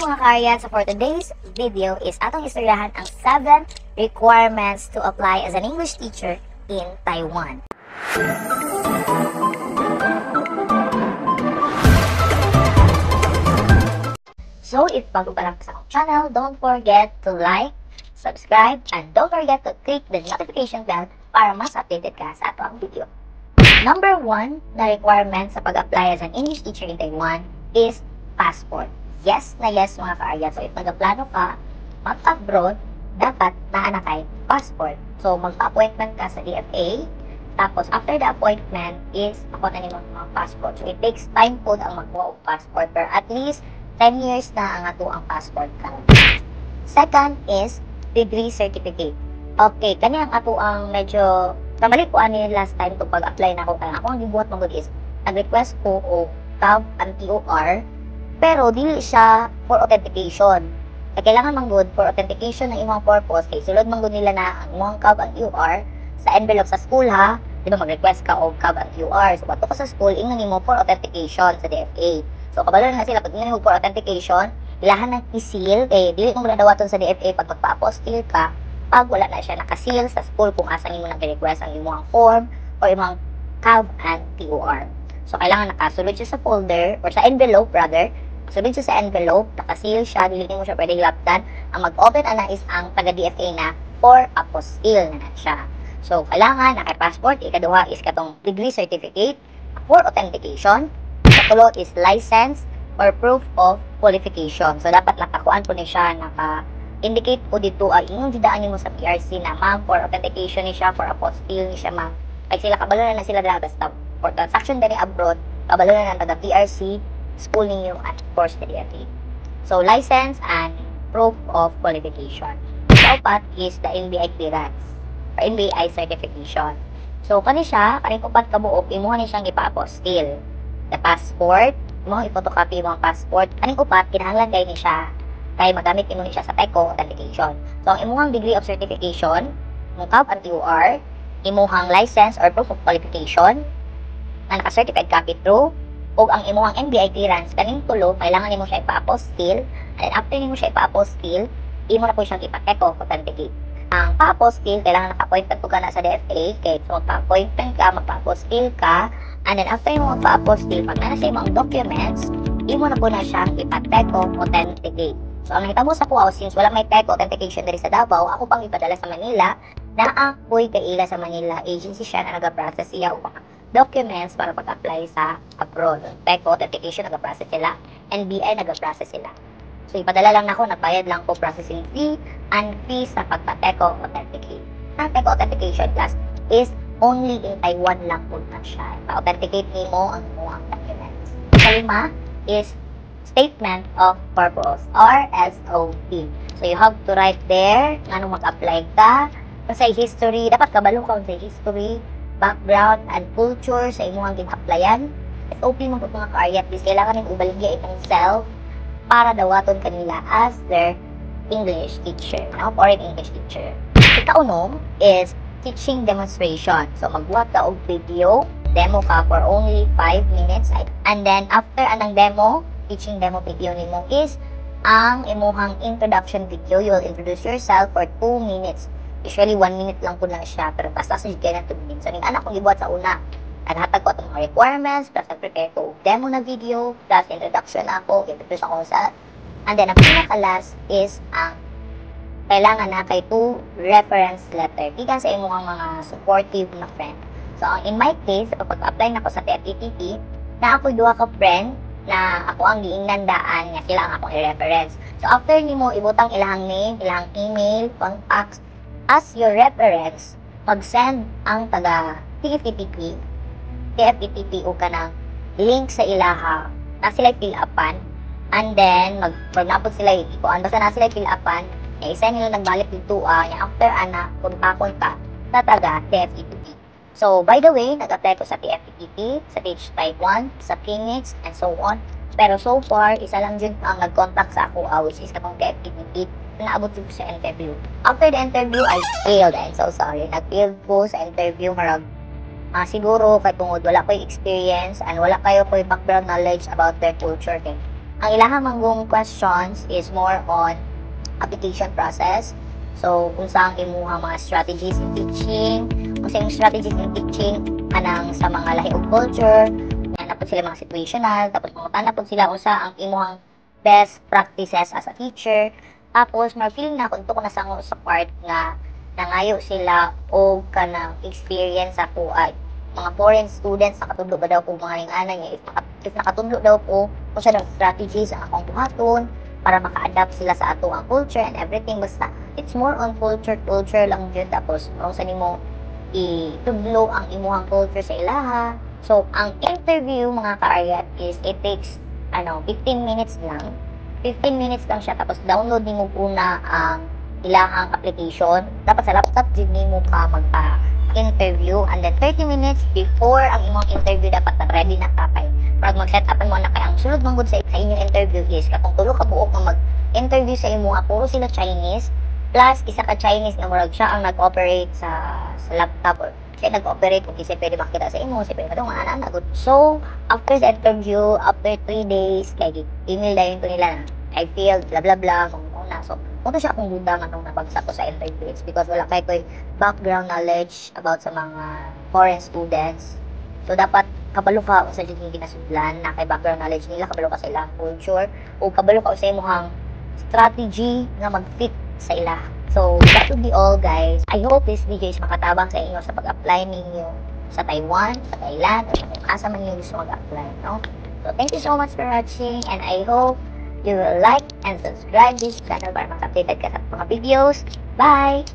mga kaaryan, so for today's video is atong istoryahan ang 7 requirements to apply as an English teacher in Taiwan. So if bago pa lang sa akong channel, don't forget to like, subscribe, and don't forget to click the notification bell para mas updated ka sa atong video. Number 1 na requirement sa pag-apply as an English teacher in Taiwan is passport. Yes na yes mga kaaryan. So if nagplano ka mag-abroad, dapat naana kay passport. So mag-appointment ka sa DFA. Tapos after the appointment is ako na nimo mga passport. So it takes time po ang magkuha og passport, pero at least 10 years na ang ato ang passport ka. Second is degree certificate. Okay, kani ang ato ang medyo kamali ko ani last time to pag-apply na ako kaya ako ang gibuhat mo is nag-request ko o CAV and TOR, pero dili siya for authentication. Kaya kailangan man good for authentication ng imong purpose kay sulod man good nila na ang imong CAV and TOR sa envelope sa school ha. Di ba mag-request ka og CAV and TOR. So bato ka sa school ingnon nimo for authentication sa DFA. So kabalo na sila pag ingnon mo for authentication, ilahan ng i-seal kay dili mo dawaton sa DFA pag magpa-apostille ka pag wala na siya naka-seal sa school kung asa nimo nag-request ang imong form or imong CAV and TOR. So kailangan nakasulod siya sa folder or sa envelope rather. Sulod siya sa envelope, naka-seal siya, dili mo siya pwedeng laptan. Ang mag-open ana is ang taga-DFA na for apostille na siya. So kailangan naka-passport, ikaduha is katong degree certificate for authentication. Ikatulo is license or proof of qualification. So dapat nakakuan po ni siya, naka-indicate po dito ay inyong didaan mo sa PRC na ma'am for authentication ni siya, for apostille ni siya ma'am. Kaya sila kabalo na sila dahil basta for transaction din abroad, kabalo na taga PRC, school ninyo at course na DFA. So license and proof of qualification. Kaupat is the NBI clearance or NBI certification. So kani siya, kaning upat kabuok, imuha ni siyang ipa-apostille. The passport, mo i-photocopy mo ang passport. Kaning upat kinahanglan kay ni siya kay magamit imo ni siya sa TECO authentication. So ang imuhang degree of certification, ang CAV and TOR, imuhang license or proof of qualification na naka-certified copy through o ang imuhang NBI clearance kaning tulo kailangan nimo siya ipa-apostille, and after nimo siya ipa-apostille imo na po siyang ipa-TECO authenticate. Ang pa-apostille kailangan naka-appointment po ka na sa DFA kay so magpa-appointment ka, magpa-apostille ka, and then after mo magpa-apostille pag nasa imo ang documents imo na po na siyang ipa-TECO authenticate. So ang nahitabo sa kuha since wala may TECO authentication diri sa Davao, ako pang ipadala sa Manila na ako'y kaila sa Manila agency siya na nag-process siya o documents para pag-apply sa abroad. TECO authentication nag-process sila, NBI nag-process sila. So ipadala lang nako, nagbayad lang ko processing fee and fee sa pagpa-TECO authenticate. Ang TECO authentication class is only in Taiwan lang po na siya. Pa-authenticate nimo ang mga documents. Kalima is statement of purpose or SOP. So you have to write there ngano mag-apply ka sa history, dapat kabalo ka sa history, background and culture sa imong gin-applyan. SOP mo po mga kaarya, please kailangan yung ubaligya itong self para dawaton kanila as their English teacher, foreign English teacher. Ikaunom is teaching demonstration. So magbuhat ka og video, demo ka for only 5 minutes, and then after anang demo, teaching demo video nimo is ang imuhang introduction video. You will introduce yourself for 2 minutes. Usually 1 minute lang po na siya, pero basta sa kaya na 2 minutes. So ning anak kong gibuhat sa una, naghatag ko itong mga requirements, plus nag-prepare ko demo na video, plus introduction ako, introduce ako sa, and then ang pinaka-last is ang kailangan na kay 2 reference letter gikan sa imong mga supportive na friend. So in my case, pag-apply na ako sa TFTTT, na ako duha ka friend na ako ang giingandaan nga sila ang akong i-reference. So after nimo ibutang ilahang name, ilahang email, contacts as your reference, mag-send ang taga TFTTP o kanang link sa ilaha na sila fill upan, and then mag-napod sila ikuan basta na sila fill upan, isa nila nagbalik dito after ana kontakon ka sa taga TFTTP. So by the way, nag-apply ko sa TFTTP, sa Teach Taiwan, sa Phoenix, and so on. Pero so far, isa lang dyan ang nag-contact sa ako, which is katong TFTTP, naabot ko sa interview. After the interview, I failed. I'm so sorry. Nag-failed ko sa interview, marag siguro kay tungod wala ko'y experience and wala kayo ko'y background knowledge about their culture. Ang ilahang manggong questions is more on application process. So, kung saan imuha mga strategies in teaching, kung saan yung strategies in teaching, anang sa mga lahi of culture, yan po sila mga situational, tapos mga po sila kung saan ang imuhang best practices as a teacher. Tapos, ma-feel na kung ito ko nasa part nga nangayo sila o kanang experience sa po ay mga foreign students nakatudlo ba daw po mga ingana niya if nakatudlo daw po kung siya ng strategies ang akong buhaton para maka-adapt sila sa ato ang culture and everything. Basta it's more on culture lang dyan. Tapos kung saan mo itudlo ang imuhang culture sa ilaha. So ang interview mga ka-aryat is it takes 15 minutes lang 15 minutes lang siya. Tapos download mo muna ang ilahang application. Dapat sa laptop din mo ka magpa-interview. And then 30 minutes before ang imong interview dapat na ready na kapay. Para mag-set up mo na kay ang sulod mong sa inyong interview is katong tulo ka buok na mag-interview sa imo puro sila Chinese. Plus isa ka Chinese na murag siya ang nag-operate sa laptop or siya nag-operate kung kasi pwede makita sa imo, siya pwede madong mananagot. So, after the interview, after 3 days, kaya email dahil ko nila na I failed, blah blah blah, kung una. So, kung siya akong duda nga nung nabagsak ko sa interview, it's because wala kayo ko background knowledge about sa mga foreign students. So, dapat kabalo ka sa hindi ginasudlan na kay background knowledge nila, kabalo ka sa ilang culture, o kabalo ka sa imuhang strategy na mag-fit sa ila. So, that would be all, guys. I hope this video is makatabang sa inyo sa pag-apply ninyo sa Taiwan, sa Thailand, o kung asa man yung gusto mag-apply, no? So, thank you so much for watching, and I hope you will like and subscribe this channel para mas updated ka sa mga videos. Bye!